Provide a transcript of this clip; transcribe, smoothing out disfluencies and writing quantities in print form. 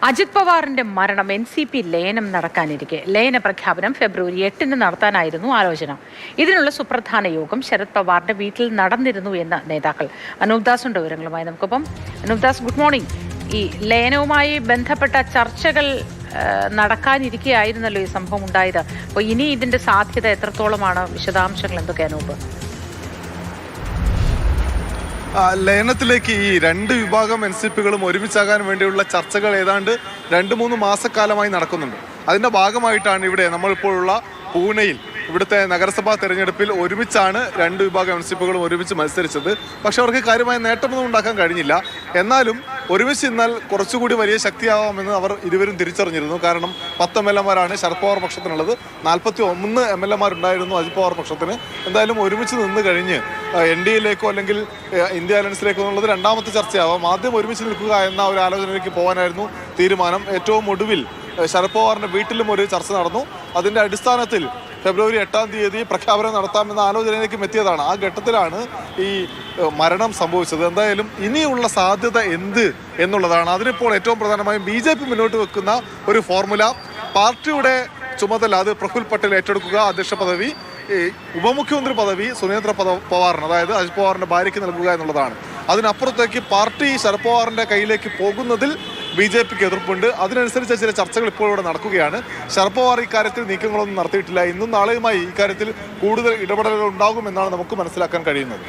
അജിത് പവാറിന്റെ മരണം NCP ലയനം നടക്കാനിരിക്കെ ലയന പ്രഖ്യാപനം ഫെബ്രുവരി 8-ന് നടത്താനായിരുന്നു ആലോചന. ഇതിനുള്ള സുപ്രധാന യോഗം ശരത് പവാറിന്റെ വീട്ടിൽ നടന്നിരുന്നു എന്ന് നേതാക്കൾ. അനൂപ് ദാസ് ഉണ്ട് വിവരങ്ങളുമായി നമുക്കൊപ്പം. Anoop Das, good morning. ഈ ലയനവുമായി ബന്ധപ്പെട്ട ചർച്ചകൾ നടക്കാനിരിക്കുകയായിരുന്നല്ലോ ഈ സംഭവം ഉണ്ടായത്. അപ്പോൾ ഇനി ഇതിന്റെ സാധ്യത എത്രത്തോളമാണ്? വിശദാംശങ്ങൾ എന്തൊക്കെ അനൂപ്? ലയനത്തിലേക്ക് ഈ രണ്ട് വിഭാഗം NCPകളും ഒരുമിച്ചാകാൻ വേണ്ടിയുള്ള ചർച്ചകൾ ഏതാണ്ട് 2-3 മാസക്കാലമായി നടക്കുന്നുണ്ട്. അതിൻ്റെ ഭാഗമായിട്ടാണ് ഇവിടെ നമ്മളിപ്പോഴുള്ള പൂനെയിൽ ഇവിടുത്തെ നഗരസഭാ തെരഞ്ഞെടുപ്പിൽ ഒരുമിച്ചാണ് രണ്ട് വിഭാഗം NCPകളും ഒരുമിച്ച് മത്സരിച്ചത്. പക്ഷെ അവർക്ക് കാര്യമായ നേട്ടമൊന്നും ഉണ്ടാക്കാൻ കഴിഞ്ഞില്ല. എന്നാലും ഒരുമിച്ച് നിന്നാൽ കുറച്ചുകൂടി വലിയ ശക്തിയാവാമെന്ന് അവർ ഇരുവരും തിരിച്ചറിഞ്ഞിരുന്നു. കാരണം 10 MLA-മാരാണ് ശരത് പവാർ പക്ഷത്തിനുള്ളത്, 41 MLA-മാരുണ്ടായിരുന്നു അജിത് പവാർ പക്ഷത്തിന്. എന്തായാലും ഒരുമിച്ച് നിന്ന് കഴിഞ്ഞ് NDA-യിലേക്കോ അല്ലെങ്കിൽ ഇന്ത്യ അലയൻസിലേക്കോ എന്നുള്ളത് രണ്ടാമത്തെ ചർച്ചയാവാം. ആദ്യം ഒരുമിച്ച് നിൽക്കുക എന്ന ഒരു ആലോചനയിലേക്ക് പോകാനായിരുന്നു തീരുമാനം. ഏറ്റവും ഒടുവിൽ ശരത് പവാറിന്റെ വീട്ടിലും ഒരു ചർച്ച നടന്നു. അതിന്റെ അടിസ്ഥാനത്തിൽ ഫെബ്രുവരി 8-ാം തീയതി പ്രഖ്യാപനം നടത്താമെന്ന ആലോചനയിലേക്കും എത്തിയതാണ്. ആ ഘട്ടത്തിലാണ് ഈ മരണം സംഭവിച്ചത്. എന്തായാലും ഇനിയുള്ള സാധ്യത എന്ത് എന്നുള്ളതാണ്. അതിനിപ്പോൾ ഏറ്റവും പ്രധാനമായും BJP മുന്നോട്ട് വെക്കുന്ന ഒരു ഫോർമുല, പാർട്ടിയുടെ ചുമതല അത് പ്രഫുൽ പട്ടേൽ ഏറ്റെടുക്കുക, അധ്യക്ഷ പദവി, ഉപമുഖ്യമന്ത്രി പദവി സുനേന്ദ്ര പവാറിന്, അതായത് അജിത് പവാറിന്റെ ഭാര്യയ്ക്ക് നൽകുക എന്നുള്ളതാണ്. അതിനപ്പുറത്തേക്ക് പാർട്ടി ശരത് പവാറിന്റെ കയ്യിലേക്ക് പോകുന്നതിൽ BJPക്ക് എതിർപ്പുണ്ട്. അതിനനുസരിച്ച് ചില ചർച്ചകൾ ഇപ്പോൾ ഇവിടെ നടക്കുകയാണ്. ശരത് പവാർ ഇക്കാര്യത്തിൽ നീക്കങ്ങളൊന്നും നടത്തിയിട്ടില്ല. ഇന്നും നാളെയുമായി ഇക്കാര്യത്തിൽ കൂടുതൽ ഇടപെടലുകൾ ഉണ്ടാകുമെന്നാണ് നമുക്ക് മനസ്സിലാക്കാൻ കഴിയുന്നത്.